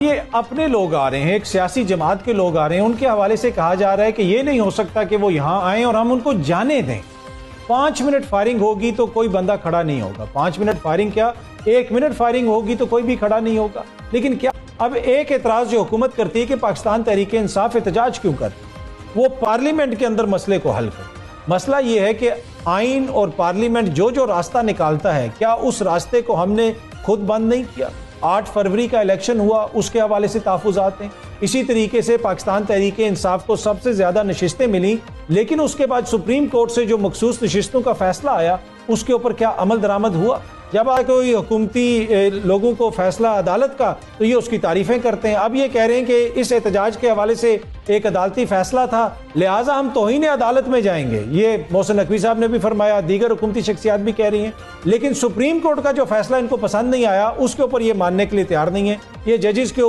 ये अपने लोग आ रहे हैं, एक सियासी जमात के लोग आ रहे हैं, उनके हवाले से कहा जा रहा है कि ये नहीं हो सकता कि वो यहाँ आए और हम उनको जाने दें। 5 मिनट फायरिंग होगी तो कोई बंदा खड़ा नहीं होगा। 5 मिनट फायरिंग क्या, 1 मिनट फायरिंग होगी तो कोई भी खड़ा नहीं होगा। लेकिन क्या अब एक एतराज जो हुकूमत करती है कि पाकिस्तान तहरीक इंसाफ एहतजाज क्यों करती, वो पार्लियामेंट के अंदर मसले को हल करे। मसला ये है कि आइन और पार्लियामेंट जो जो रास्ता निकालता है, क्या उस रास्ते को हमने खुद बंद नहीं किया? 8 फरवरी का इलेक्शन हुआ, उसके हवाले से तहफ़्फ़ुज़ात हैं। इसी तरीके से पाकिस्तान तहरीक इंसाफ को सबसे ज़्यादा नशिस्तें मिली, लेकिन उसके बाद सुप्रीम कोर्ट से जो मखसूस नशिस्तों का फैसला आया उसके ऊपर क्या अमल दरामद हुआ? जब आए कोई हुकूमती लोगों को फैसला अदालत का तो ये उसकी तारीफ़ें करते हैं। अब ये कह रहे हैं कि इस एहतजाज के हवाले से एक अदालती फैसला था, लिहाजा हम तौहीन अदालत में जाएंगे। ये मोहसिन नकवी साहब ने भी फरमाया, दीगर हुकूमती शख्सियात भी कह रही हैं। लेकिन सुप्रीम कोर्ट का जो फैसला इनको पसंद नहीं आया उसके ऊपर ये मानने के लिए तैयार नहीं है। ये जजेस के